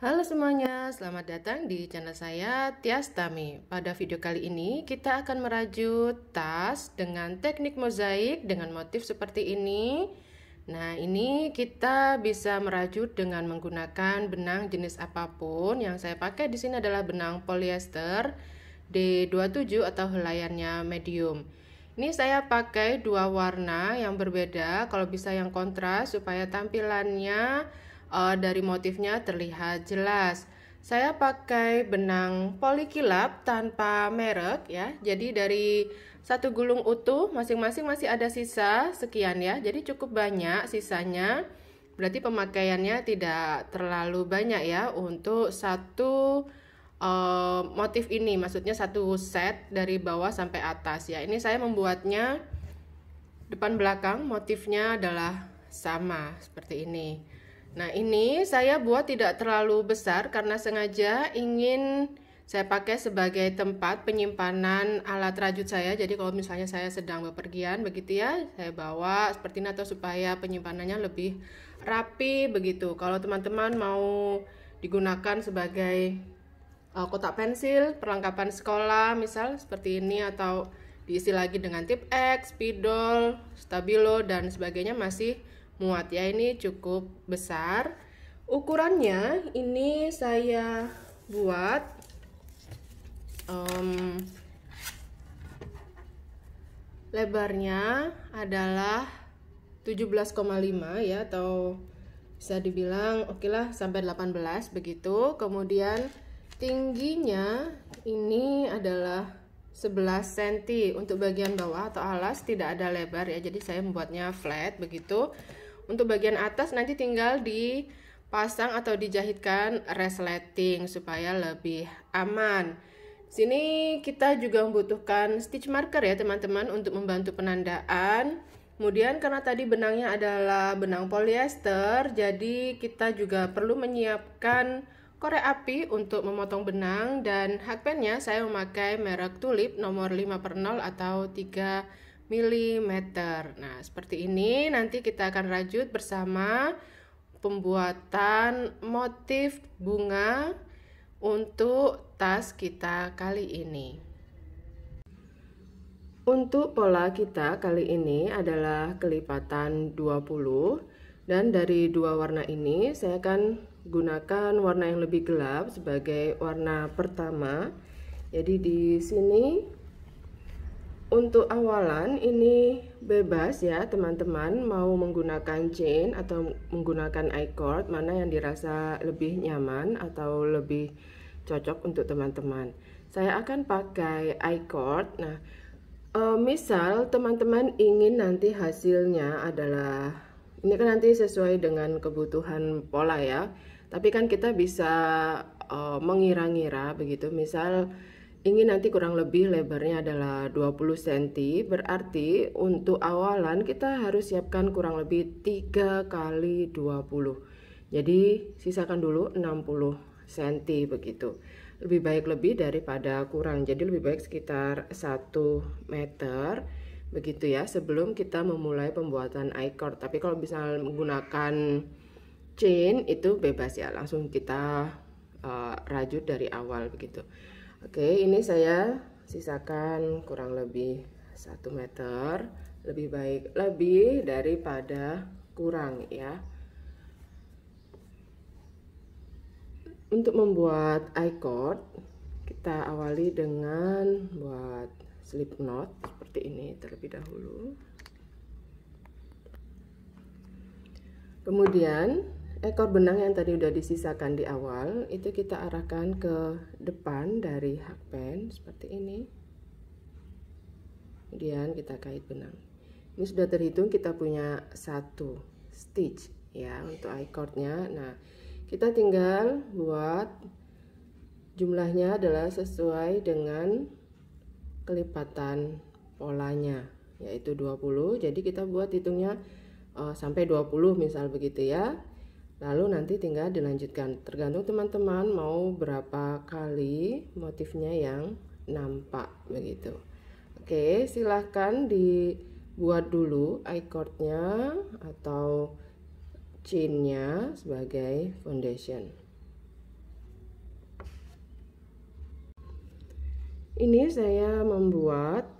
Halo semuanya, selamat datang di channel saya Tias Tami. Pada video kali ini kita akan merajut tas dengan teknik mozaik dengan motif seperti ini. Nah, ini kita bisa merajut dengan menggunakan benang jenis apapun. Yang saya pakai di sini adalah benang polyester D27 atau helaiannya medium. Ini saya pakai dua warna yang berbeda, kalau bisa yang kontras supaya tampilannya dari motifnya terlihat jelas. Saya pakai benang polikilap tanpa merek ya. Jadi dari satu gulung utuh masing-masing masih ada sisa sekian ya. Jadi cukup banyak sisanya. Berarti pemakaiannya tidak terlalu banyak ya untuk satu motif ini, maksudnya satu set dari bawah sampai atas ya. Ini saya membuatnya depan belakang motifnya adalah sama seperti ini. Nah, ini saya buat tidak terlalu besar karena sengaja ingin saya pakai sebagai tempat penyimpanan alat rajut saya. Jadi kalau misalnya saya sedang bepergian begitu ya, saya bawa seperti ini atau supaya penyimpanannya lebih rapi begitu. Kalau teman-teman mau digunakan sebagai kotak pensil, perlengkapan sekolah misal seperti ini, atau diisi lagi dengan tip X, spidol, stabilo dan sebagainya masih muat ya. Ini cukup besar. Ukurannya ini saya buat lebarnya adalah 17,5 ya, atau bisa dibilang oke lah sampai 18 begitu. Kemudian tingginya ini adalah 11 cm. Untuk bagian bawah atau alas tidak ada lebar ya, jadi saya membuatnya flat begitu. Untuk bagian atas nanti tinggal dipasang atau dijahitkan resleting supaya lebih aman. Sini kita juga membutuhkan stitch marker ya teman-teman untuk membantu penandaan. Kemudian karena tadi benangnya adalah benang polyester, jadi kita juga perlu menyiapkan korek api untuk memotong benang, dan hakpennya saya memakai merek Tulip nomor 5/0 atau 3 mm. Nah, seperti ini nanti kita akan rajut bersama pembuatan motif bunga untuk tas kita kali ini. Untuk pola kita kali ini adalah kelipatan 20, dan dari dua warna ini saya akan gunakan warna yang lebih gelap sebagai warna pertama. Jadi di sini untuk awalan ini bebas ya teman-teman, mau menggunakan chain atau menggunakan I-cord, mana yang dirasa lebih nyaman atau lebih cocok untuk teman-teman. Saya akan pakai I-cord. Nah, misal teman-teman ingin nanti hasilnya adalah, ini kan nanti sesuai dengan kebutuhan pola ya, tapi kan kita bisa mengira-ngira begitu. Misal ingin nanti kurang lebih lebarnya adalah 20 cm, berarti untuk awalan kita harus siapkan kurang lebih 3 kali 20. Jadi sisakan dulu 60 cm begitu. Lebih baik lebih daripada kurang, jadi lebih baik sekitar 1 meter begitu ya sebelum kita memulai pembuatan I-cord. Tapi kalau bisa menggunakan chain itu bebas ya, langsung kita rajut dari awal begitu. Oke, ini saya sisakan kurang lebih 1 meter, lebih baik lebih daripada kurang ya. Untuk membuat I-cord kita awali dengan buat slip knot seperti ini terlebih dahulu. Kemudian ekor benang yang tadi udah disisakan di awal itu kita arahkan ke depan dari hakpen seperti ini. Kemudian kita kait benang. Ini sudah terhitung kita punya 1 stitch ya untuk I-cordnya. Nah, kita tinggal buat jumlahnya adalah sesuai dengan kelipatan polanya, yaitu 20. Jadi kita buat hitungnya sampai 20 misal begitu ya. Lalu nanti tinggal dilanjutkan, tergantung teman-teman mau berapa kali motifnya yang nampak begitu. Oke, silahkan dibuat dulu I-cordnya atau chainnya sebagai foundation. Ini saya membuat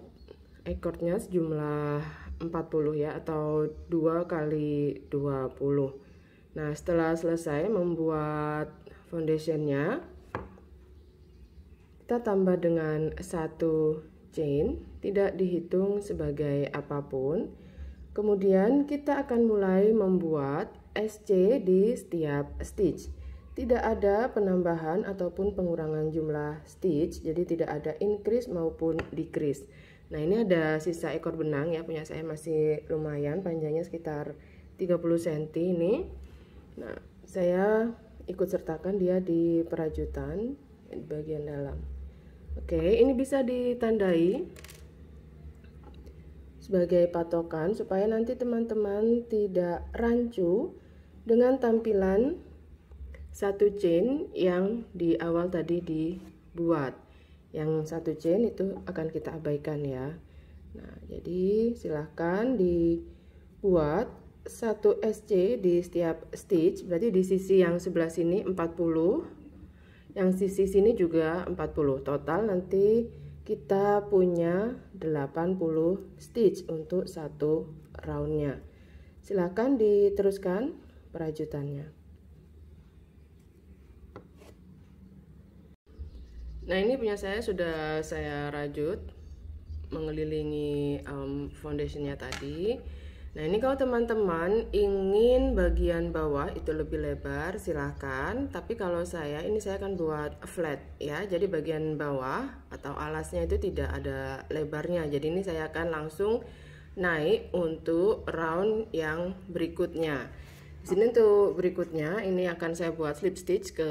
ekornya sejumlah 40 ya, atau 2 kali 20. Nah, setelah selesai membuat foundationnya, kita tambah dengan 1 chain, tidak dihitung sebagai apapun. Kemudian kita akan mulai membuat SC di setiap stitch. Tidak ada penambahan ataupun pengurangan jumlah stitch, jadi tidak ada increase maupun decrease. Nah, ini ada sisa ekor benang ya, punya saya masih lumayan, panjangnya sekitar 30 cm ini. Nah, saya ikut sertakan dia di perajutan di bagian dalam. Oke, ini bisa ditandai sebagai patokan supaya nanti teman-teman tidak rancu dengan tampilan 1 chain yang di awal tadi dibuat. Yang 1 chain itu akan kita abaikan ya. Nah, jadi silahkan dibuat 1 SC di setiap stitch, berarti di sisi yang sebelah sini 40, yang sisi sini juga 40. Total nanti kita punya 80 stitch untuk 1 roundnya. Silahkan diteruskan perajutannya. Nah, ini punya saya sudah saya rajut mengelilingi foundationnya tadi. Nah, ini kalau teman-teman ingin bagian bawah itu lebih lebar, silahkan. Tapi kalau ini saya akan buat flat ya. Jadi bagian bawah atau alasnya itu tidak ada lebarnya. Jadi ini saya akan langsung naik untuk round yang berikutnya. Di sini untuk berikutnya ini akan saya buat slip stitch ke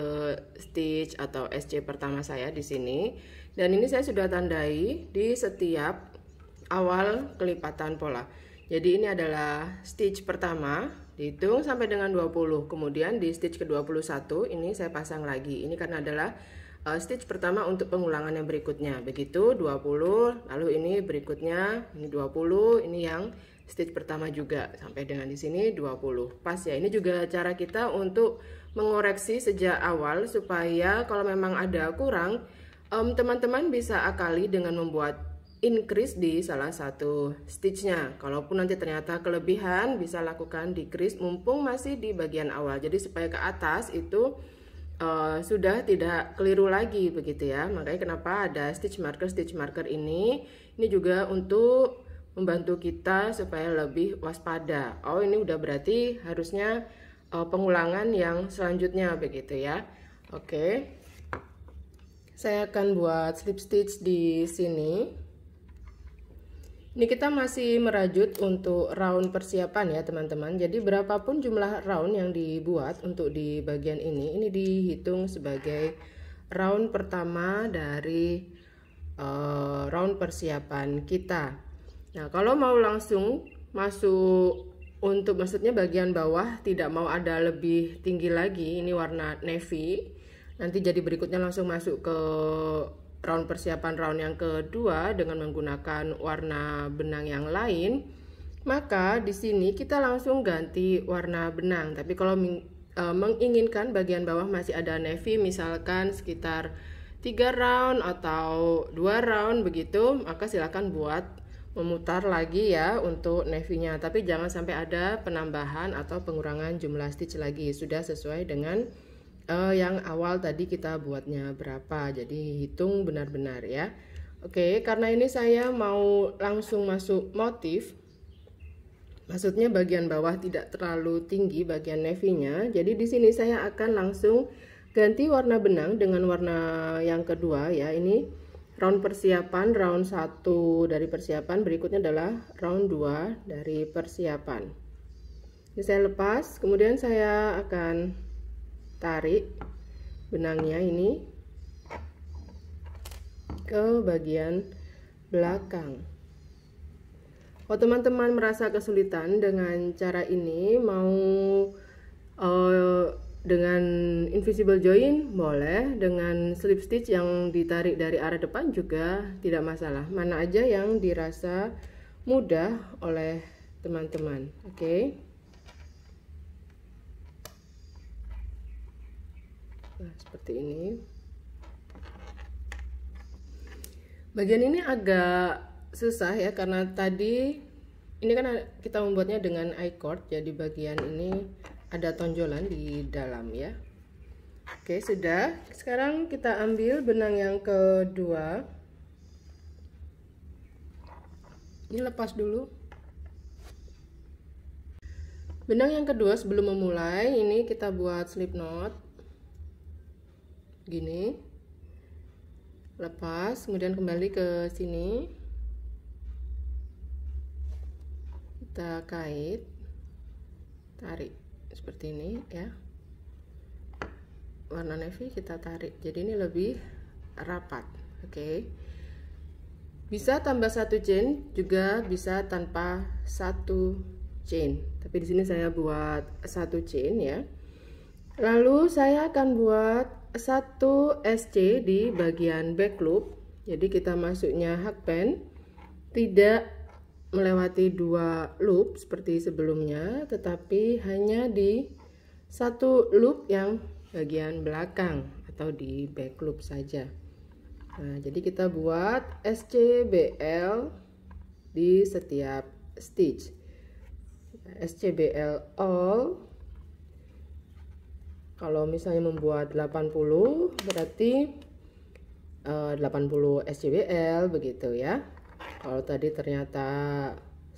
stitch atau SC pertama saya di sini, dan ini saya sudah tandai di setiap awal kelipatan pola. Jadi ini adalah stitch pertama, dihitung sampai dengan 20. Kemudian di stitch ke-21 ini saya pasang lagi. Ini karena adalah stitch pertama untuk pengulangan yang berikutnya. Begitu 20, lalu ini berikutnya ini 20, ini yang stitch pertama juga sampai dengan di sini 20. Pas ya. Ini juga cara kita untuk mengoreksi sejak awal supaya kalau memang ada kurang, teman-teman bisa akali dengan membuat increase di salah satu stitchnya. Kalaupun nanti ternyata kelebihan, bisa lakukan decrease mumpung masih di bagian awal. Jadi supaya ke atas itu sudah tidak keliru lagi begitu ya. Makanya kenapa ada stitch marker ini juga untuk membantu kita supaya lebih waspada. Oh, ini udah berarti harusnya pengulangan yang selanjutnya begitu ya. Oke. Saya akan buat slip stitch di sini. Ini kita masih merajut untuk round persiapan ya teman-teman. Jadi berapapun jumlah round yang dibuat untuk di bagian ini dihitung sebagai round pertama dari round persiapan kita. Nah, kalau mau langsung masuk untuk maksudnya bagian bawah tidak mau ada lebih tinggi lagi, ini warna navy. Nanti jadi berikutnya langsung masuk ke round persiapan round yang kedua dengan menggunakan warna benang yang lain. Maka di sini kita langsung ganti warna benang. Tapi kalau menginginkan bagian bawah masih ada navy, misalkan sekitar 3 round atau 2 round begitu, maka silakan buat memutar lagi ya untuk navy-nya, tapi jangan sampai ada penambahan atau pengurangan jumlah stitch lagi. Sudah sesuai dengan yang awal tadi kita buatnya berapa, jadi hitung benar-benar ya. Oke, karena ini saya mau langsung masuk motif, maksudnya bagian bawah tidak terlalu tinggi bagian navy-nya, jadi di sini saya akan langsung ganti warna benang dengan warna yang kedua ya. Ini round persiapan, round 1 dari persiapan, berikutnya adalah round 2 dari persiapan. Ini saya lepas, kemudian saya akan tarik benangnya ini ke bagian belakang. Kalau teman-teman merasa kesulitan dengan cara ini, mau dengan invisible join boleh, dengan slip stitch yang ditarik dari arah depan juga tidak masalah, mana aja yang dirasa mudah oleh teman-teman. Oke. Nah, seperti ini. Bagian ini agak susah ya, karena tadi ini kan kita membuatnya dengan I-cord, jadi bagian ini ada tonjolan di dalam ya. Oke, sudah. Sekarang kita ambil benang yang kedua. Ini lepas dulu. Benang yang kedua sebelum memulai, ini kita buat slip knot. Gini. Lepas, kemudian kembali ke sini. Kita kait. Tarik seperti ini ya. Warna navy kita tarik. Jadi ini lebih rapat. Oke. Bisa tambah 1 chain, juga bisa tanpa 1 chain. Tapi di sini saya buat 1 chain ya. Lalu saya akan buat 1 SC di bagian back loop. Jadi kita masuknya hakpen, tidak melewati 2 loop seperti sebelumnya, tetapi hanya di 1 loop yang bagian belakang atau di back loop saja. Nah, jadi kita buat SCBL di setiap stitch. SCBL all. Kalau misalnya membuat 80 berarti 80 SCBL begitu ya. Kalau tadi ternyata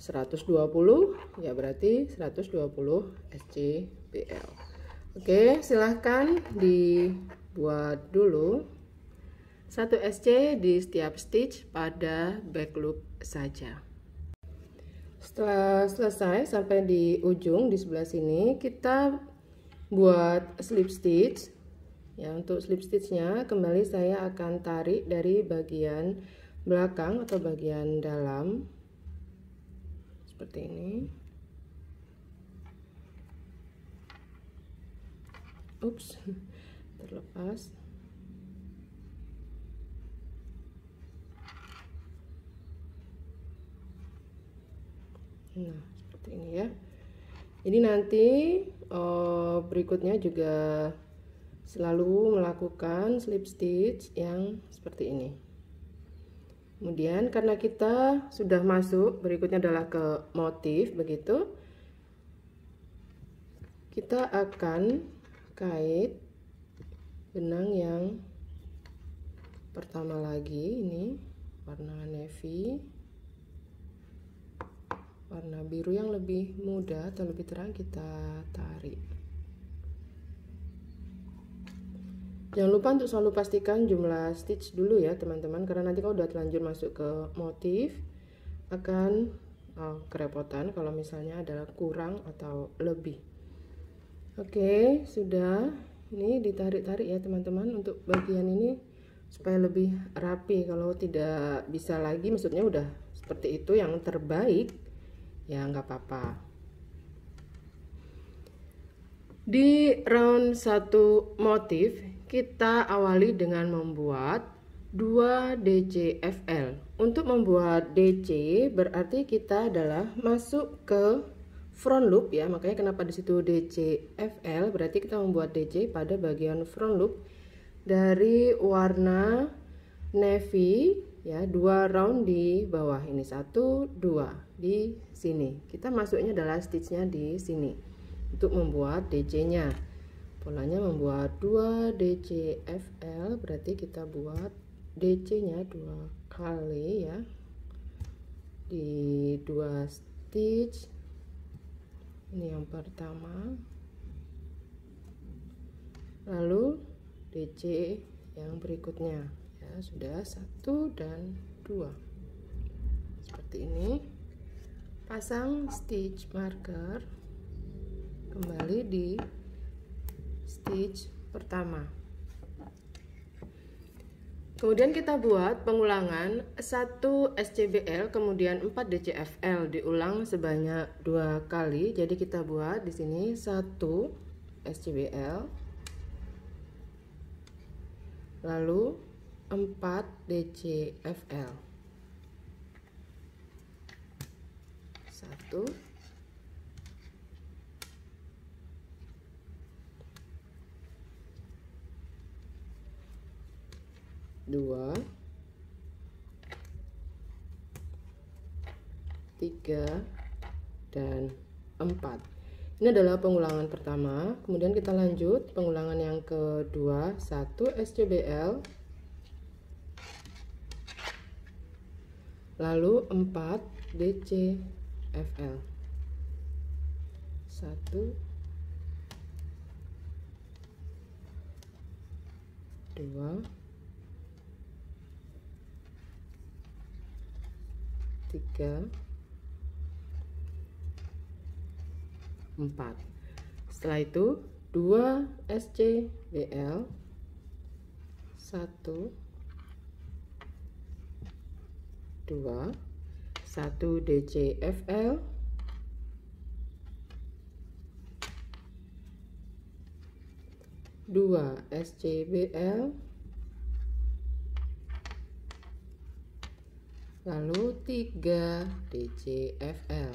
120 ya berarti 120 SCBL. Oke, silahkan dibuat dulu 1 SC di setiap stitch pada back loop saja. Setelah selesai sampai di ujung di sebelah sini, kita buat slip stitch ya. Untuk slip stitchnya kembali saya akan tarik dari bagian belakang atau bagian dalam seperti ini. Ups, terlepas. Nah, seperti ini ya. Jadi nanti berikutnya juga selalu melakukan slip stitch yang seperti ini. Kemudian karena kita sudah masuk, berikutnya adalah ke motif begitu. Kita akan kait benang yang pertama lagi, ini warna navy. Warna biru yang lebih muda atau lebih terang kita tarik. Jangan lupa untuk selalu pastikan jumlah stitch dulu ya teman-teman, karena nanti kalau udah terlanjur masuk ke motif akan kerepotan kalau misalnya ada kurang atau lebih. Oke, sudah. Ini ditarik-tarik ya teman-teman untuk bagian ini supaya lebih rapi. Kalau tidak bisa lagi, maksudnya udah seperti itu yang terbaik, ya nggak apa-apa. Di round 1 motif kita awali dengan membuat 2 DCFL. Untuk membuat DC berarti kita adalah masuk ke front loop ya, makanya kenapa di situ DCFL, berarti kita membuat DC pada bagian front loop dari warna navy ya, 2 round di bawah ini, 1 2 di sini. Kita masuknya adalah stitchnya di sini untuk membuat DC-nya. Polanya membuat 2 DCFL, berarti kita buat DC-nya 2 kali ya, di 2 stitch. Ini yang pertama, lalu DC yang berikutnya ya, sudah 1 dan 2 seperti ini. Pasang stitch marker, kembali di stitch pertama. Kemudian kita buat pengulangan 1 SCBL kemudian 4 DCFL, diulang sebanyak 2 kali. Jadi kita buat di sini 1 SCBL, lalu 4 DCFL, 1 2 3, dan 4. Ini adalah pengulangan pertama. Kemudian kita lanjut pengulangan yang kedua, 1 SCBL, lalu 4 DCFL. 1, 2, 3, 4. Setelah itu 2 SCBL, 1, 2, 1 DCFL, 2 SCBL, lalu 3 DCFL.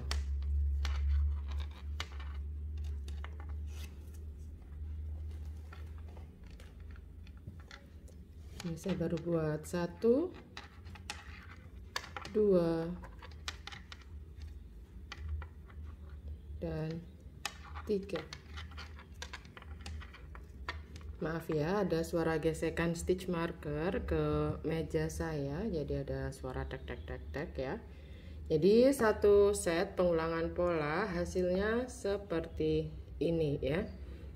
Ini saya baru buat 1, 2, dan 3. Maaf ya, ada suara gesekan stitch marker ke meja saya, jadi ada suara tek tek tek tek ya. Jadi satu set pengulangan pola hasilnya seperti ini ya.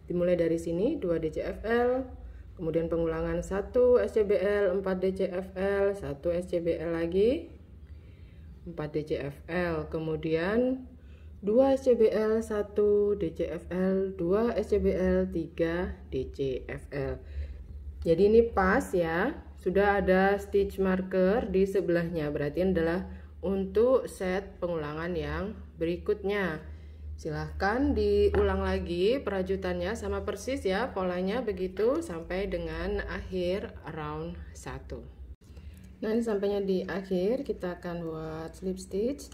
Dimulai dari sini 2 DCFL, kemudian pengulangan 1 SCBL, 4 DCFL, 1 SCBL lagi, 4 DCFL, kemudian 2 SCBL, 1 DCFL, 2 SCBL, 3 DCFL. Jadi ini pas ya, sudah ada stitch marker di sebelahnya, berarti ini adalah untuk set pengulangan yang berikutnya. Silahkan diulang lagi perajutannya sama persis ya, polanya begitu sampai dengan akhir round 1. Nah, ini sampainya di akhir, kita akan buat slip stitch.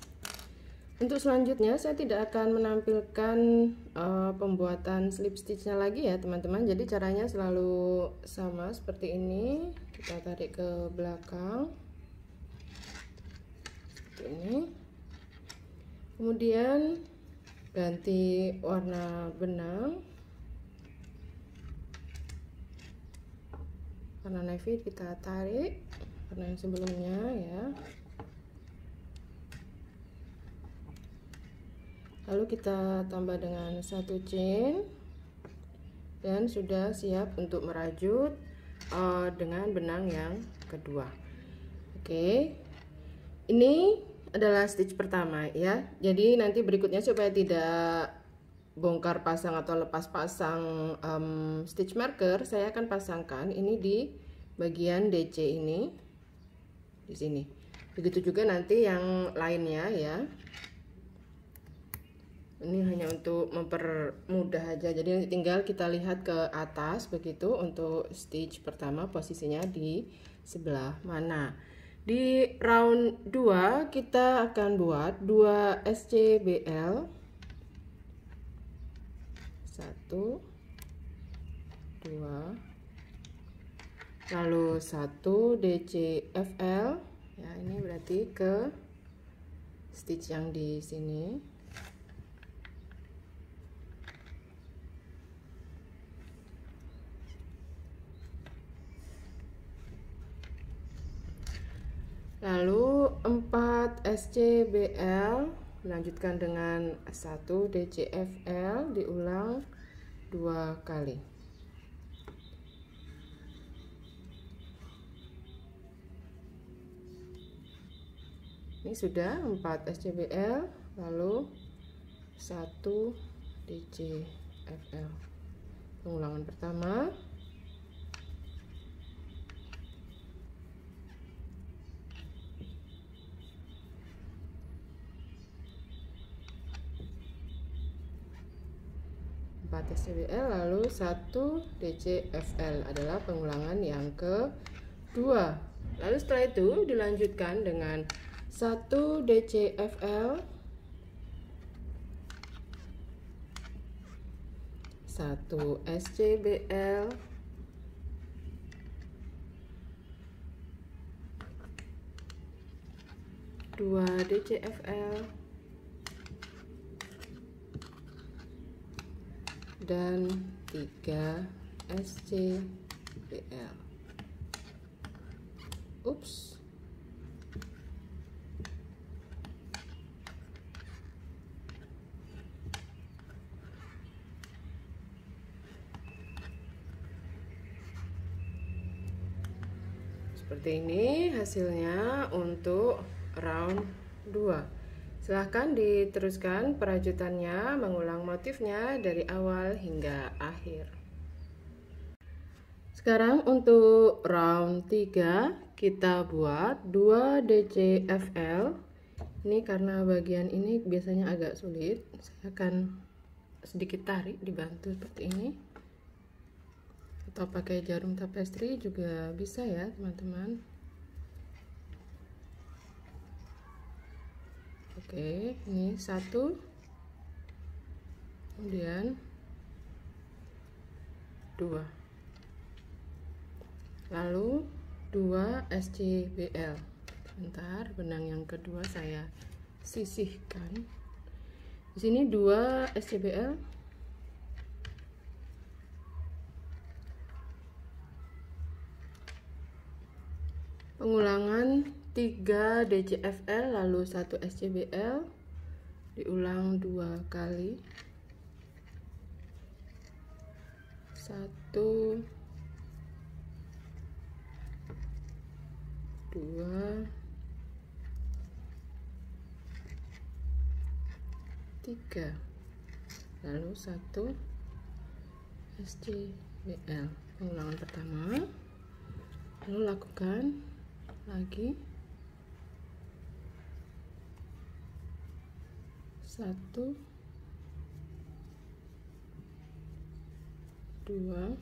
Untuk selanjutnya saya tidak akan menampilkan pembuatan slip stitchnya lagi ya teman-teman. Jadi caranya selalu sama seperti ini. Kita tarik ke belakang seperti ini, kemudian ganti warna benang, warna navy kita tarik warna yang sebelumnya ya. Lalu kita tambah dengan 1 chain dan sudah siap untuk merajut dengan benang yang kedua. Oke, ini adalah stitch pertama ya. Jadi nanti berikutnya supaya tidak bongkar pasang atau lepas pasang stitch marker, saya akan pasangkan ini di bagian DC ini di sini. Begitu juga nanti yang lainnya ya. Ini hanya untuk mempermudah aja, jadi tinggal kita lihat ke atas begitu untuk stitch pertama posisinya di sebelah mana. Di round 2 kita akan buat 2 SCBL, 1, 2, lalu 1 DCFL ya, ini berarti ke stitch yang di sini. Lalu 4 SCBL, lanjutkan dengan 1 DCFL, diulang 2 kali. Ini sudah 4 SCBL, lalu 1 DCFL. Pengulangan pertama. SCBL lalu 1 DCFL adalah pengulangan yang kedua. Lalu setelah itu dilanjutkan dengan 1 DCFL, 1 SCBL, 2 DCFL, dan 3 SCBL. Ups. Seperti ini hasilnya untuk round 2. Silahkan diteruskan perajutannya, mengulang motifnya dari awal hingga akhir. Sekarang untuk round 3 kita buat 2 DCFL. Ini karena bagian ini biasanya agak sulit, saya akan sedikit tarik, dibantu seperti ini. Atau pakai jarum tapestry juga bisa ya teman-teman. Oke, ini 1, kemudian 2, lalu 2 SCBL. Sebentar, benang yang kedua saya sisihkan. Di sini 2 SCBL. Pengulangan 3 DCFL lalu 1 SCBL, diulang 2 kali. 1, 2, 3, lalu 1 SCBL. Pengulangan pertama, lalu lakukan lagi 1, 2,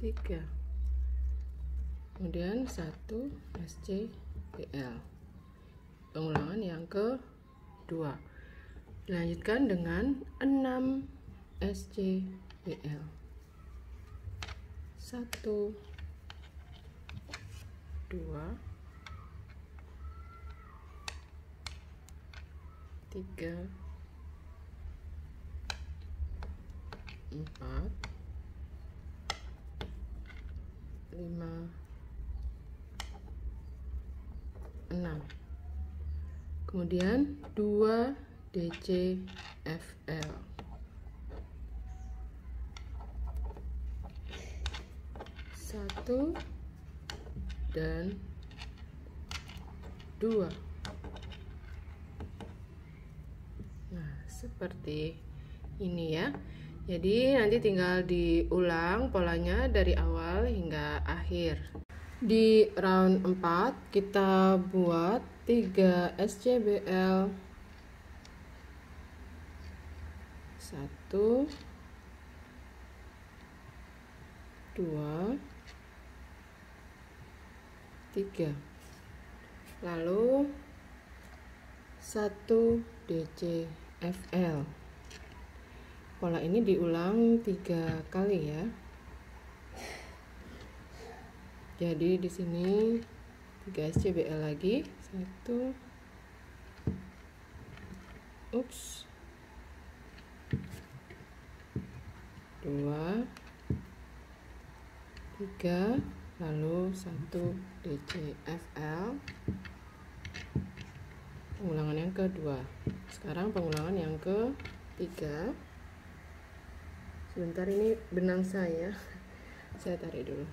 3, kemudian 1 SCBL. Pengulangan yang kedua dilanjutkan dengan 6 SCBL. 1, 2, 3, 4, 5, 6. Kemudian 2 DCFL. 1 dan 2. Nah, seperti ini ya. Jadi nanti tinggal diulang polanya dari awal hingga akhir. Di round 4 kita buat 3 SCBL. 1, 2, 3, lalu 1 DCFL. Pola ini diulang 3 kali ya. Jadi di sini 3 SCBL lagi. 1, ups, 2, 3, lalu 1 DCFL. Pengulangan yang kedua. Sekarang pengulangan yang ketiga. Sebentar, ini benang saya tarik dulu.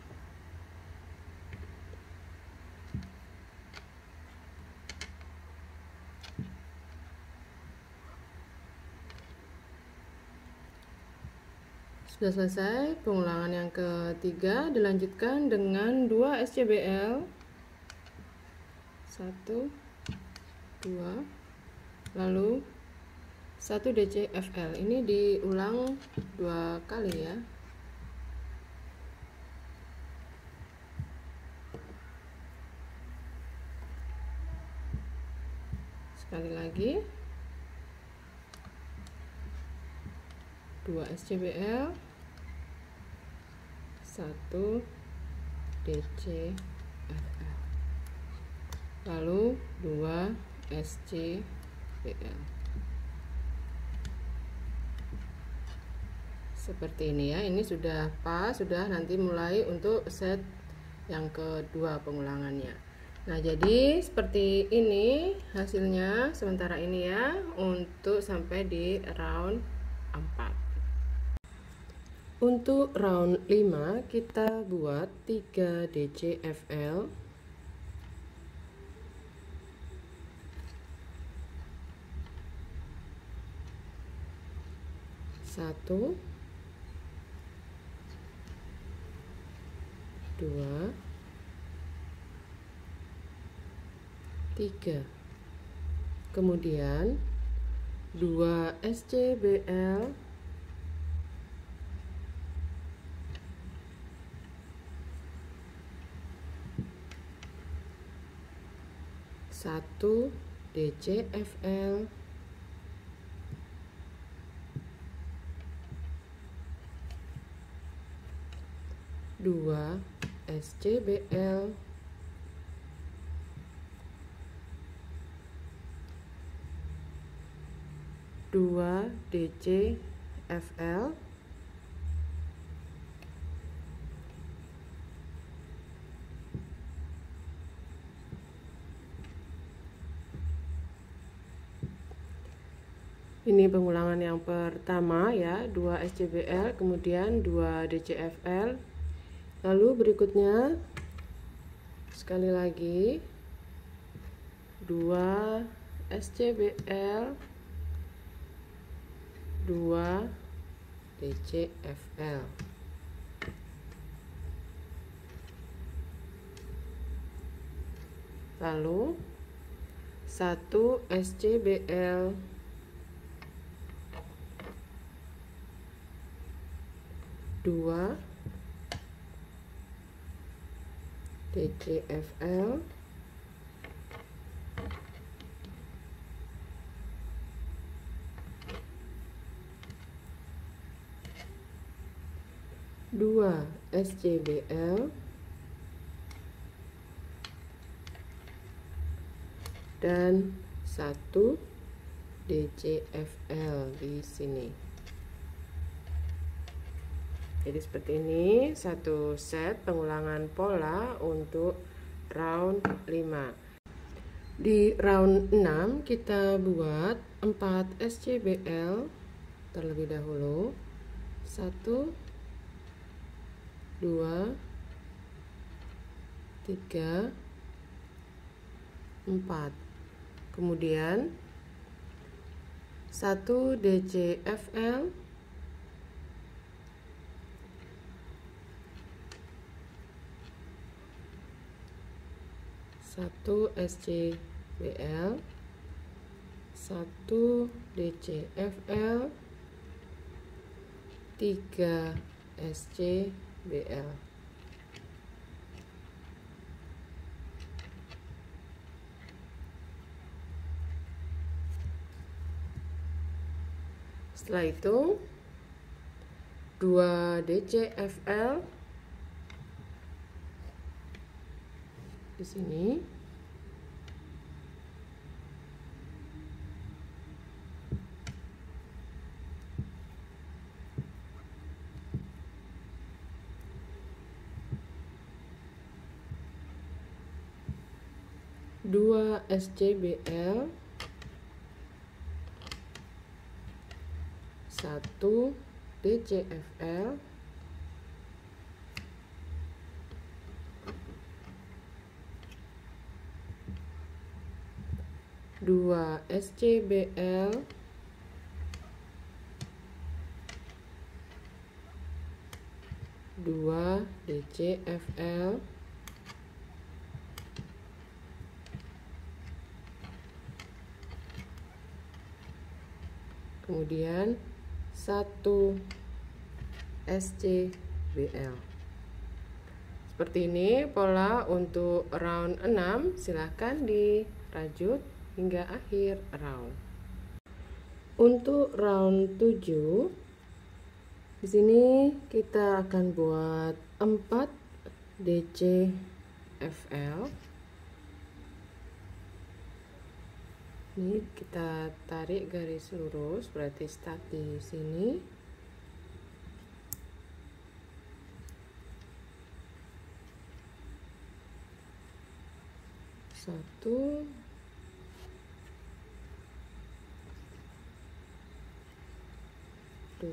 Sudah selesai pengulangan yang ketiga, dilanjutkan dengan 2 SCBL. 1, 2, lalu 1 DCFL. Ini diulang 2 kali ya. Sekali lagi, 2 SCBL, 1 DCFL, lalu 2 SCBL. Seperti ini ya, ini sudah pas, sudah nanti mulai untuk set yang kedua pengulangannya. Nah, jadi seperti ini hasilnya sementara ini ya, untuk sampai di round 4. Untuk round 5 kita buat 3 DCFL, 1, 2, 3. Kemudian 2 SCBL, 1 DCFL, 2 SCBL, 2 DCFL, 2 ini pengulangan yang pertama ya, 2 SCBL, kemudian 2 DCFL. Lalu berikutnya sekali lagi 2 SCBL, 2 DCFL. Lalu 1 SCBL, 2 DCFL, 2 SCBL, dan 1 DCFL di sini. Jadi seperti ini satu set pengulangan pola untuk round 5. Di round 6 kita buat 4 SCBL terlebih dahulu. 1, 2, 3, 4. Kemudian 1 DCFL, 1 SCBL, 1 DCFL, 3 SCBL. Setelah itu 2 DCFL di sini, 2 SCBL, 1 DCFL, 2 SCBL, 2 DCFL, kemudian 1 SCBL. Seperti ini pola untuk round 6. Silahkan dirajut hingga akhir round. Untuk round 7, di sini kita akan buat 4 DCFL. Ini kita tarik garis lurus, berarti start di sini. 1, 2,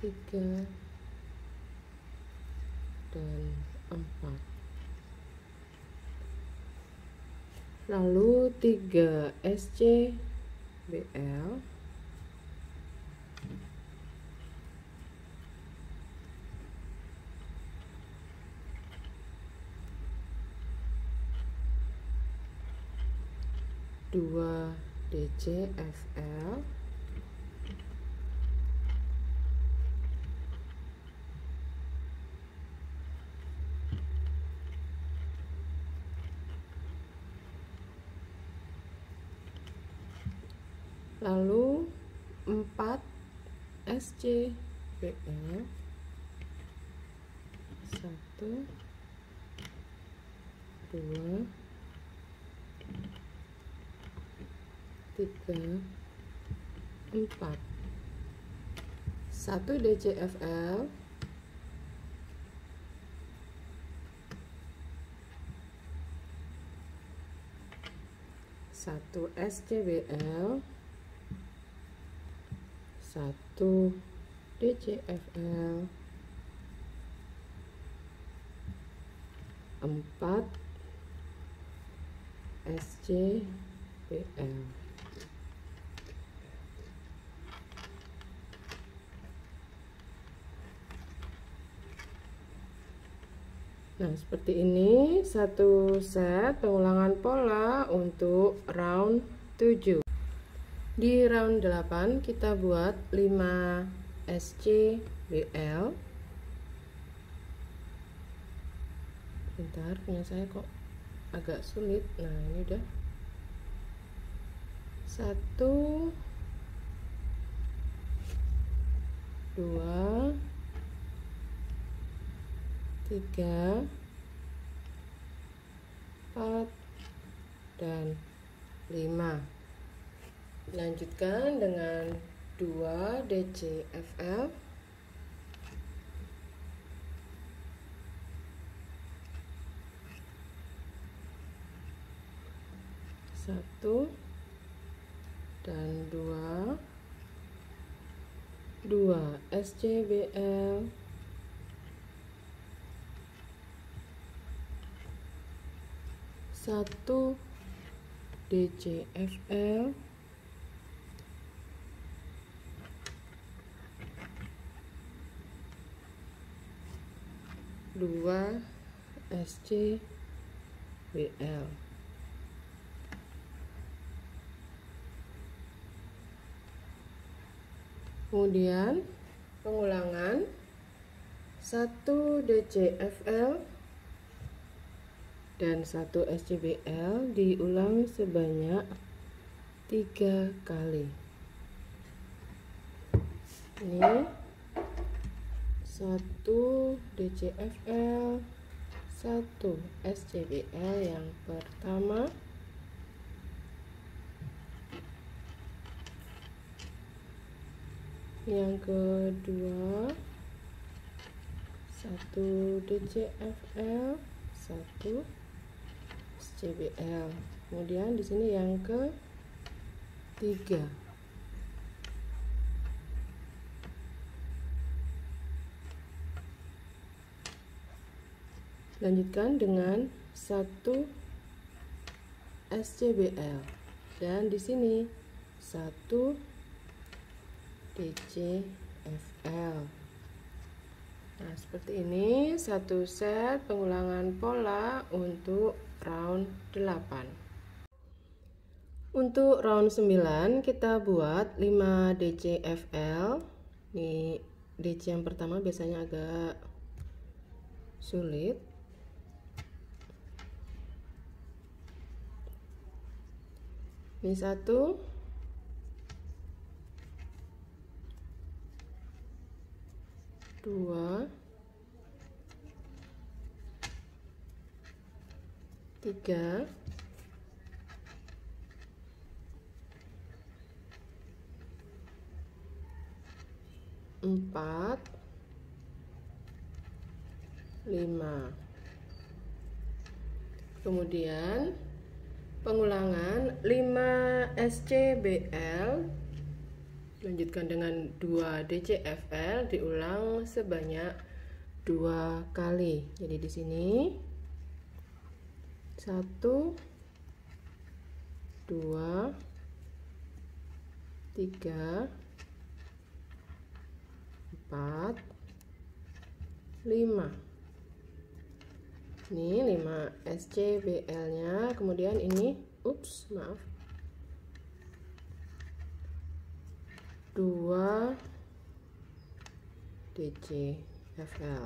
3, dan 4. Lalu 3 SCBL, dua DCFL, lalu 4 SCBL, 1, 2, 3, 4. 1 DCFL, 1 SCBL, 1 DCFL, 4 SCBL. Nah, seperti ini satu set pengulangan pola untuk round 7. Di round 8 kita buat 5 SCBL. Bentar, punya saya kok agak sulit. Nah, ini udah 1, 2, 3, 4, dan 5. Lanjutkan dengan 2 DCFL, 1 dan 2, 2 SCBL, 1 DCFL, 2 SCBL. Kemudian pengulangan 1 DCFL dan 1 SCBL diulang sebanyak 3 kali. Ini 1 DCFL, 1 SCBL yang pertama, yang kedua 1 DCFL, 1 SCBL. Kemudian di sini yang ketiga. Lanjutkan dengan 1 SCBL dan di sini 1 DCFL. Nah, seperti ini satu set pengulangan pola untuk round 8. Untuk round 9 kita buat 5 DCFL. Ini DC yang pertama biasanya agak sulit. Ini 1, 2, 3, 4, 5. Kemudian pengulangan 5 SCBL lanjutkan dengan 2 DCFL diulang sebanyak 2 kali. Jadi di sini 1 2 3 4 5. Ini 5 SCBL nya, kemudian ini 2 DCFL.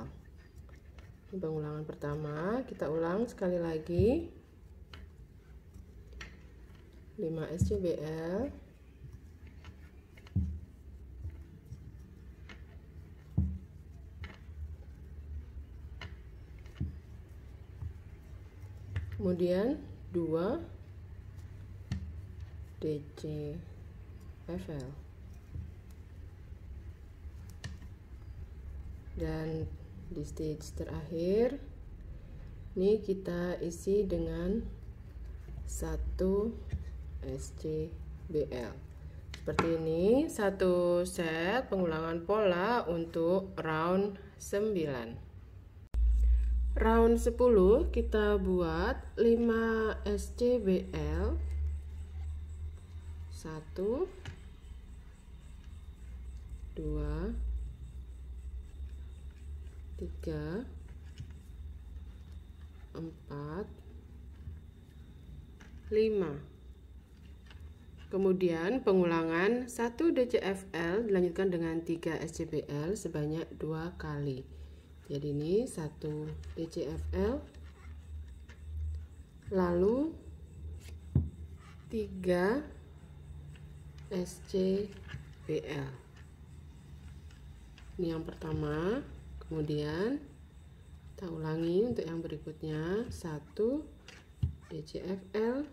Ini pengulangan pertama, kita ulang sekali lagi. 5 SCBL, kemudian 2 DCFL, dan di stage terakhir ini kita isi dengan 1 SCBL. Seperti ini satu set pengulangan pola untuk round 9. Round 10 kita buat 5 SCBL, 1 2 3 4 5. Kemudian pengulangan 1 DCFL dilanjutkan dengan 3 SCBL sebanyak 2 kali. Jadi ini 1 DCFL, lalu 3 SCBL. Ini yang pertama. Kemudian kita ulangi untuk yang berikutnya, 1 DCFL,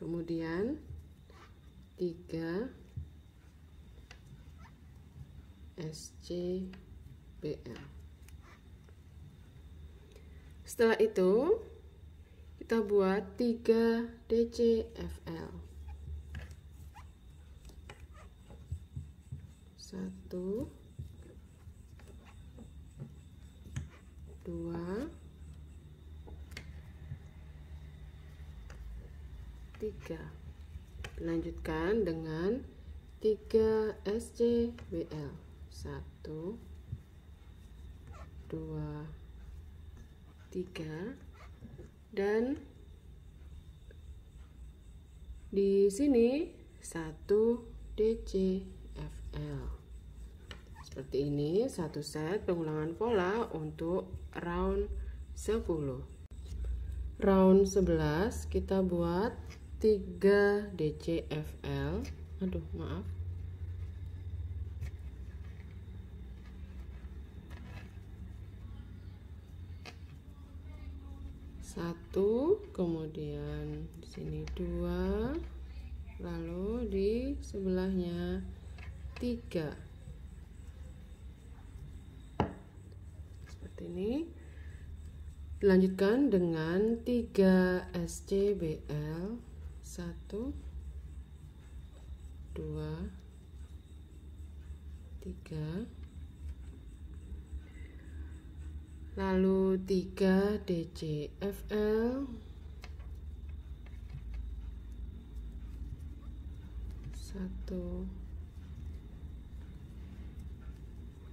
kemudian 3 SCBL. Setelah itu kita buat 3 DCFL, 1 2 3. Dilanjutkan dengan 3 SCBL, 1 2 3, dan di sini 1 DCFL. Seperti ini satu set pengulangan pola untuk round 10. Round 11 kita buat 3 DCFL. Aduh, maaf. Satu, kemudian di sini 2, lalu di sebelahnya 3. Seperti ini. Dilanjutkan dengan 3 SCBL, 1 2 3, lalu 3 DCFL, 1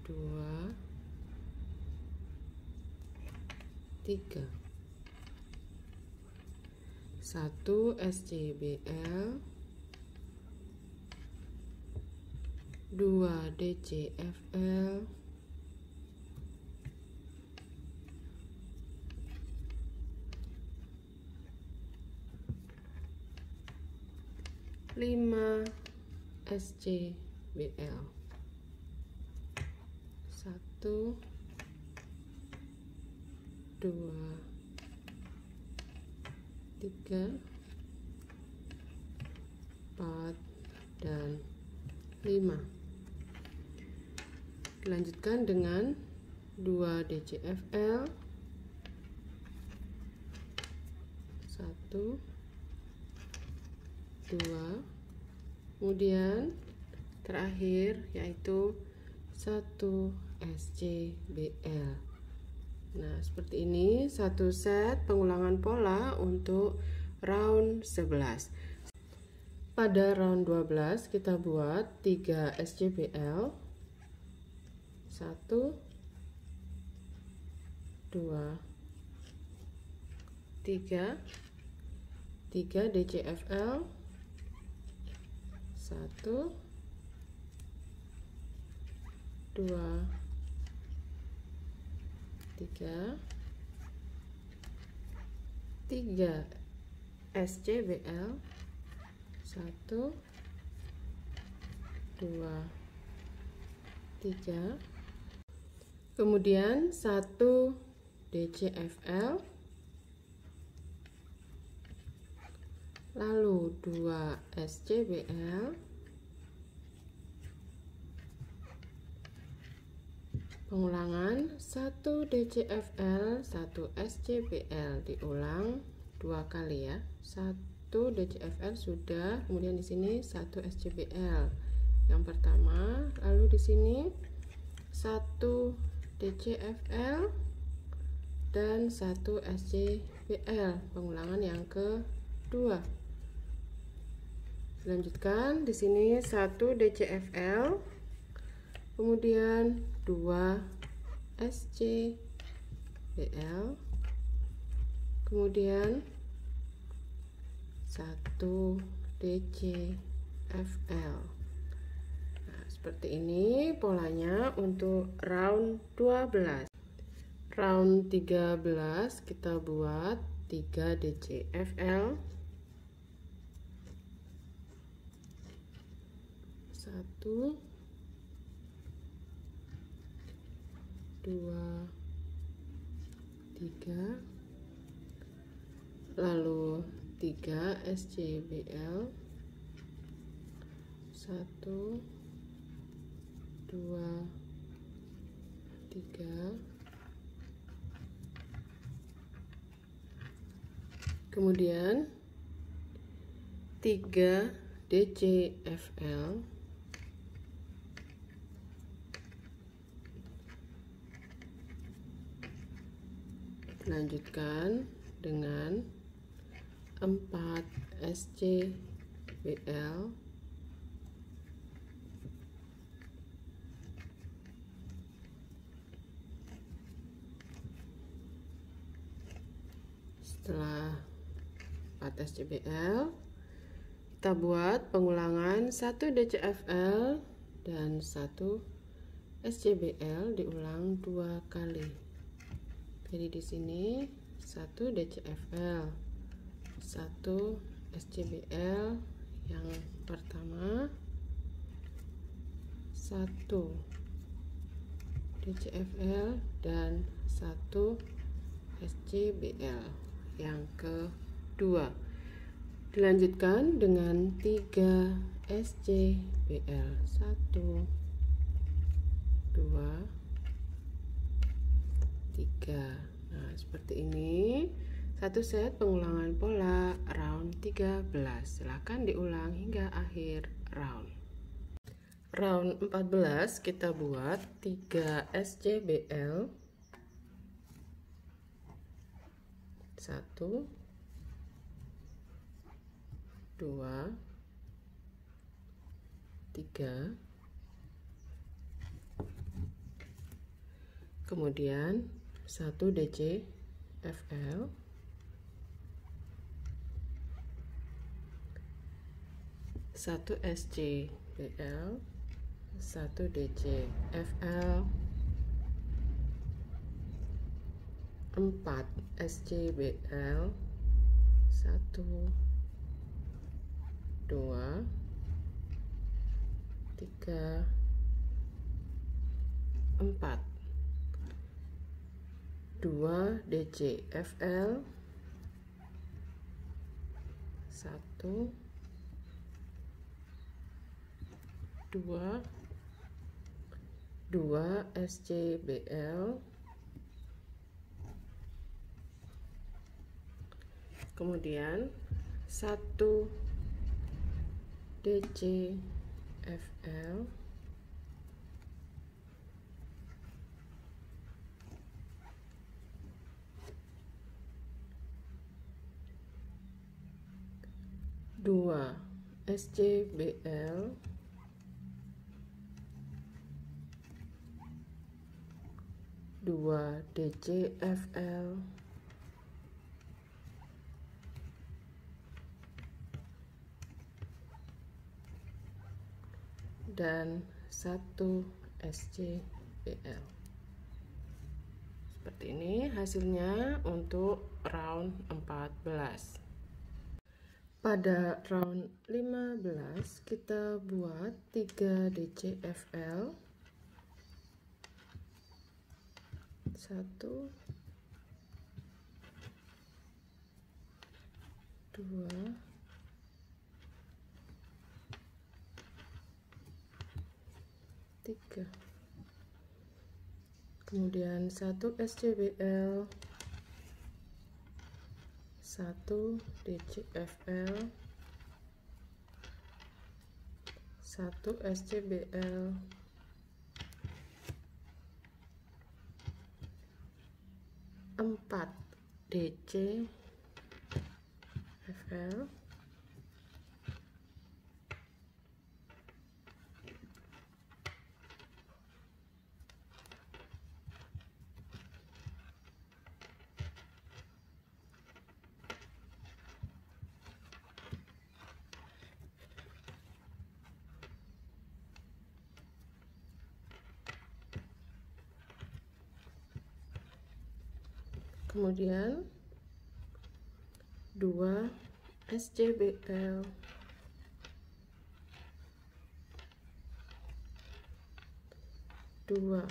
2 3, 1 SCBL, 2 DCFL, 5 SCBL, 1 2 3 4 dan 5. Dilanjutkan dengan 2 DCFL, 1, 2, kemudian terakhir yaitu 1 SCBL. Nah, seperti ini satu set pengulangan pola untuk round 11. Pada round 12 kita buat 3 SCBL, 1, 2, 3, 3 DCFL, 1, 2, 3, 3 SCBL, 1, 2, 3, kemudian 1 DCFL, lalu 2 SCBL, pengulangan 1 DCFL, 1 SCBL, diulang 2 kali ya. 1 DCFL sudah, kemudian di sini 1 SCBL yang pertama, lalu di sini 1 DCFL dan 1 SCBL, pengulangan yang kedua. Lanjutkan di sini 1 DCFL, kemudian 2 SCBL, kemudian 1 DCFL. Nah, seperti ini polanya untuk round 12. Round 13 kita buat 3 DCFL, 1, 2, 3, lalu 3 SCBL, 1, 2, 3, kemudian 3 DCFL, lanjutkan dengan 4 SCBL, setelah 4 SCBL kita buat pengulangan 1 DCFL dan 1 SCBL, diulang 2 kali. Jadi di sini 1 DCFL, 1 SCBL yang pertama, 1 DCFL dan 1 SCBL yang kedua. Dilanjutkan dengan 3 SCBL, 1, 2, 3. Nah, seperti ini satu set pengulangan pola round 13. Silahkan diulang hingga akhir round. Round 14 kita buat 3 SCBL, 1, 2, 3, kemudian 1 DCFL, 1 SCBL, 1 DCFL, 4 SCBL, 1, 2, 3, 4, 2 DCFL, 1, 2, 2 SCBL, kemudian 1 DC FL, dua SCBL, dua DCFL, dan 1 SCBL. Seperti ini hasilnya untuk round 14. Pada round 15 kita buat 3 DCFL, 1 2 3, kemudian 1 SCBL, 1 DCFL, 1 SCBL, 4 DCFL, kemudian 2 SCBL, 2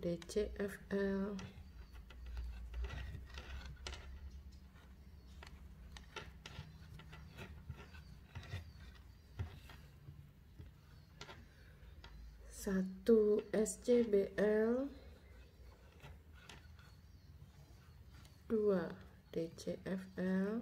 DCFL, 1 SCBL, 2 DCFL,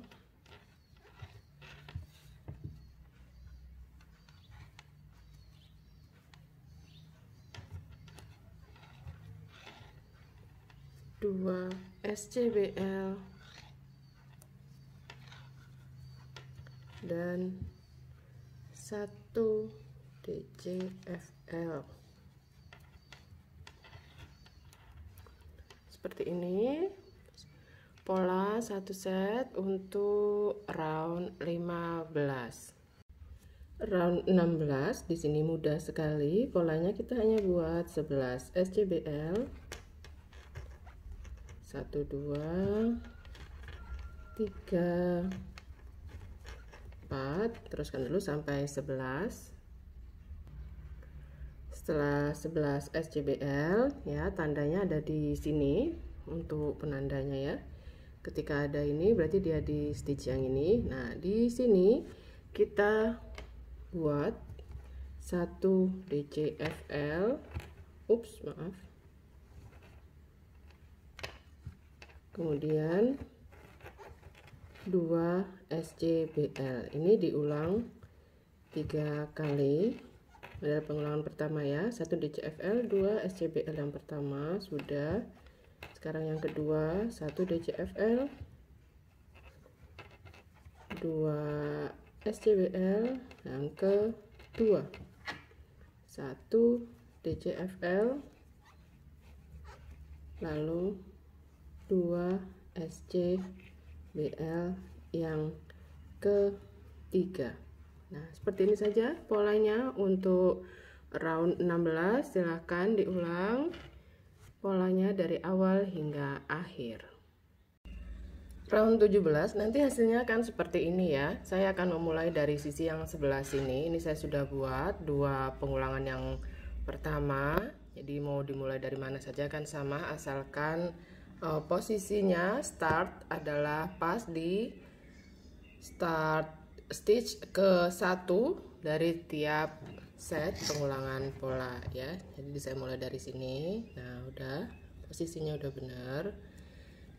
2 SCBL, dan 1 DCFL. Seperti ini pola satu set untuk round 15. Round 16 di sini mudah sekali, polanya kita hanya buat 11 SCBL, 1 2 3 4, teruskan dulu sampai 11. Setelah 11 SCBL ya, tandanya ada di sini untuk penandanya ya. Ketika ada ini berarti dia di stitch yang ini. Nah, di sini kita buat 1 DCFL. Ups, maaf. Kemudian 2 SCBL. Ini diulang 3 kali. Pada pengulangan pertama ya, 1 DCFL, 2 SCBL yang pertama sudah. Sekarang yang kedua, 1 DCFL, 2 SCBL, yang kedua 1 DCFL, lalu 2 SCBL yang ketiga. Nah, seperti ini saja polanya untuk round 16. Silahkan diulang polanya dari awal hingga akhir. Round 17 nanti hasilnya akan seperti ini ya. Saya akan memulai dari sisi yang sebelah sini. Ini saya sudah buat 2 pengulangan yang pertama. Jadi mau dimulai dari mana saja kan sama, asalkan posisinya start adalah pas di start stitch ke 1 dari tiap set pengulangan pola ya. Jadi saya mulai dari sini. Nah, udah posisinya udah benar.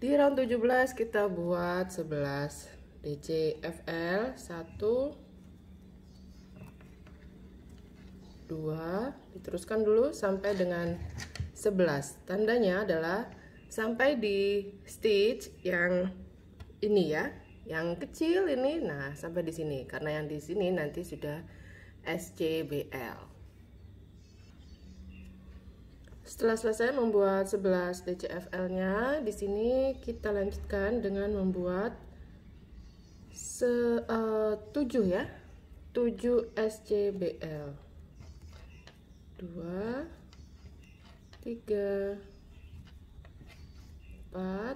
Di round 17 kita buat 11 DCFL 1 2, diteruskan dulu sampai dengan 11. Tandanya adalah sampai di stitch yang ini ya, yang kecil ini. Nah, sampai di sini karena yang di sini nanti sudah SCBL. Setelah selesai membuat 11 DCFL-nya, di sini kita lanjutkan dengan membuat 7 ya. 7 SCBL. 2 3 4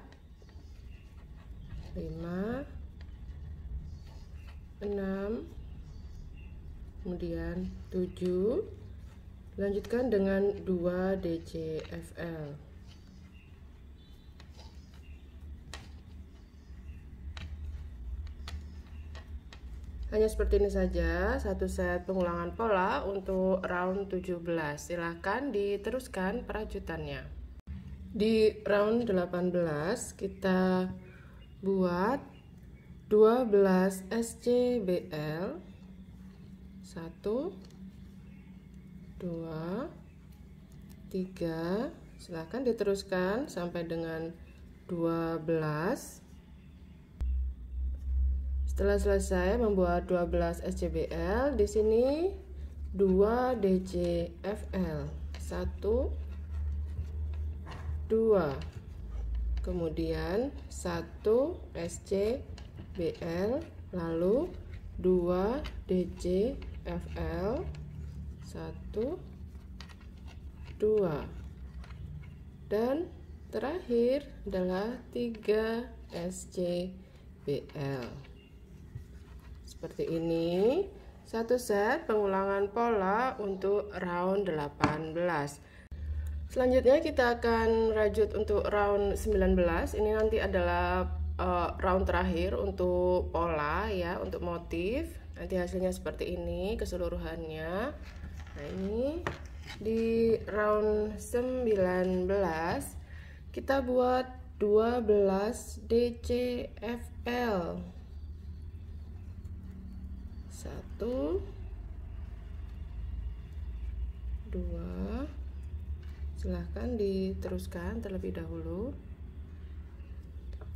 5 6, kemudian 7, lanjutkan dengan 2 DCFL. Hanya seperti ini saja, satu set pengulangan pola untuk round 17. Silahkan diteruskan perajutannya. Di round 18 kita buat 12 SCBL. 1 2 3, silahkan diteruskan sampai dengan 12. Setelah selesai membuat 12 SCBL, di sini 2 DCFL. 1 2, kemudian 1 SCBL, lalu 2 DCFL, 1 2, dan terakhir adalah 3 SCBL. Seperti ini, satu set pengulangan pola untuk round 18. Selanjutnya kita akan rajut untuk round 19. Ini nanti adalah round terakhir untuk pola ya, untuk motif. Nanti hasilnya seperti ini keseluruhannya. Nah, ini di round 19 kita buat 12 DCFL. 1 2, silahkan diteruskan terlebih dahulu.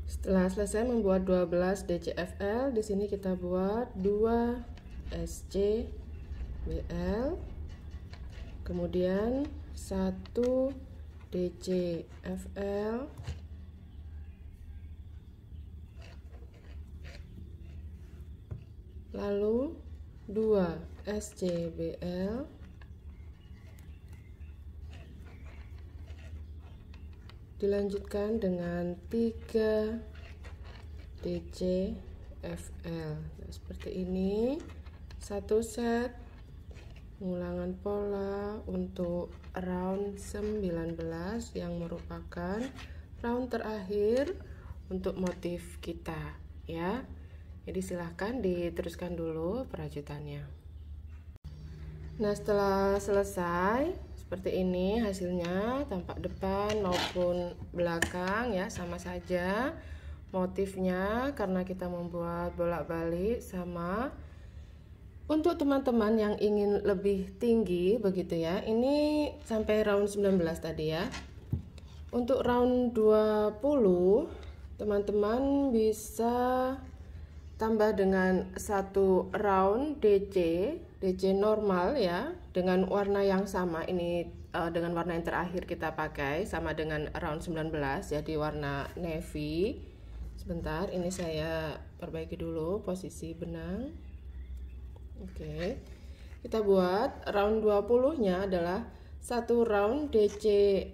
Setelah selesai membuat 12 DCFL, di sini kita buat 2 SCBL, kemudian 1 DCFL, lalu 2 SCBL, dilanjutkan dengan 3 DCFL. Nah, seperti ini satu set pengulangan pola untuk round 19 yang merupakan round terakhir untuk motif kita ya. Jadi silahkan diteruskan dulu perajutannya. Nah, setelah selesai seperti ini hasilnya, tampak depan maupun belakang ya sama saja motifnya karena kita membuat bolak-balik sama. Untuk teman-teman yang ingin lebih tinggi begitu ya, ini sampai round 19 tadi ya. Untuk round 20 teman-teman bisa tambah dengan 1 round DC normal ya, dengan warna yang sama. Ini dengan warna yang terakhir kita pakai sama dengan round 19 jadi warna navy. Sebentar, ini saya perbaiki dulu posisi benang. Oke, kita buat round 20 nya adalah 1 round DC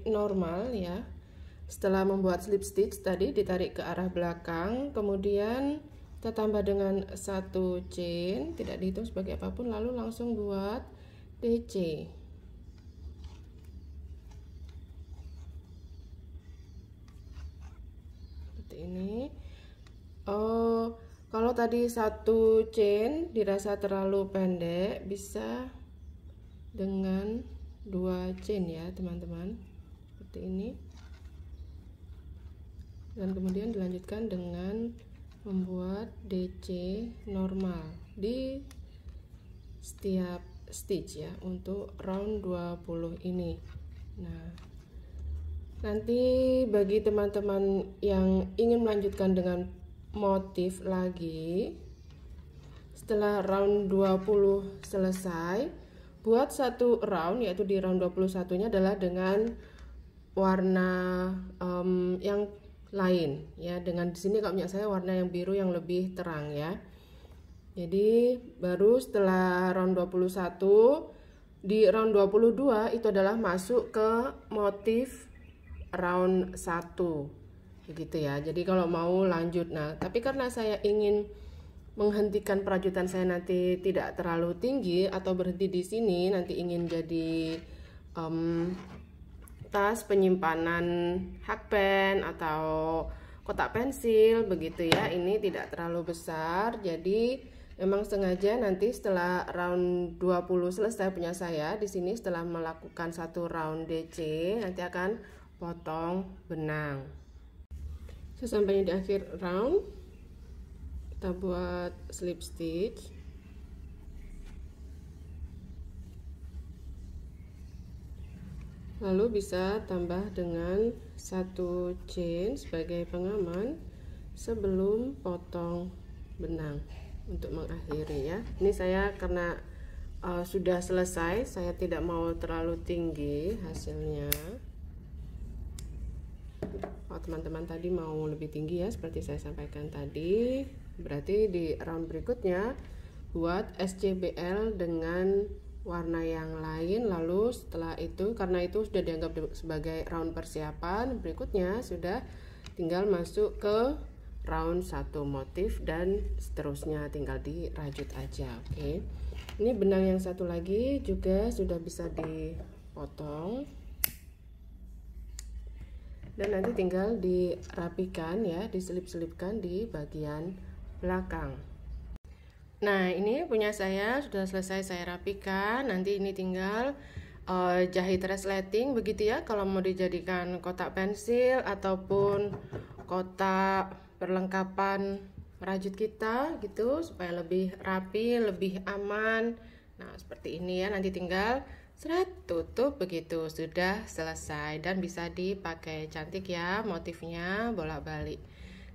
normal ya. Setelah membuat slip stitch tadi ditarik ke arah belakang, kemudian kita tambah dengan 1 chain, tidak dihitung sebagai apapun, lalu langsung buat DC. Seperti ini. Kalau tadi 1 chain dirasa terlalu pendek, bisa dengan 2 chain ya teman-teman, seperti ini. Dan kemudian dilanjutkan dengan membuat DC normal di setiap stitch ya untuk round 20 ini. Nah, nanti bagi teman-teman yang ingin melanjutkan dengan motif lagi, setelah round 20 selesai, buat satu round, yaitu di round 21-nya adalah dengan warna yang lain ya. Dengan di sini kalau punya saya warna yang biru yang lebih terang ya. Jadi baru setelah round 21, di round 22 itu adalah masuk ke motif round 1 begitu ya. Jadi kalau mau lanjut, nah tapi karena saya ingin menghentikan perajutan saya nanti tidak terlalu tinggi atau berhenti di sini, nanti ingin jadi tas penyimpanan hakpen atau kotak pensil begitu ya. Ini tidak terlalu besar, jadi memang sengaja nanti setelah round 20 selesai punya saya di sini, setelah melakukan satu round DC nanti akan potong benang. Sesampainya di akhir round, kita buat slip stitch. Lalu bisa tambah dengan satu chain sebagai pengaman sebelum potong benang untuk mengakhiri ya. Ini saya karena sudah selesai, saya tidak mau terlalu tinggi hasilnya. Kalau teman-teman tadi mau lebih tinggi ya, seperti saya sampaikan tadi, berarti di round berikutnya buat SCBL dengan warna yang lain. Lalu setelah itu, karena itu sudah dianggap sebagai round persiapan, berikutnya sudah tinggal masuk ke round 1 motif dan seterusnya tinggal dirajut aja. Oke. Ini benang yang satu lagi juga sudah bisa dipotong dan nanti tinggal dirapikan ya, diselip-selipkan di bagian belakang. Nah, ini punya saya sudah selesai saya rapikan. Nanti ini tinggal jahit resleting begitu ya, kalau mau dijadikan kotak pensil ataupun kotak perlengkapan merajut kita gitu, supaya lebih rapi, lebih aman. Nah, seperti ini ya, nanti tinggal seret tutup begitu, sudah selesai dan bisa dipakai. Cantik ya motifnya, bolak-balik.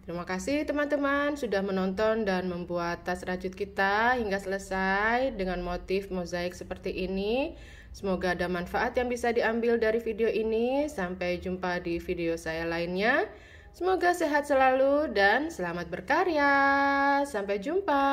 Terima kasih teman-teman sudah menonton dan membuat tas rajut kita hingga selesai dengan motif mozaik seperti ini. Semoga ada manfaat yang bisa diambil dari video ini. Sampai jumpa di video saya lainnya. Semoga sehat selalu dan selamat berkarya. Sampai jumpa.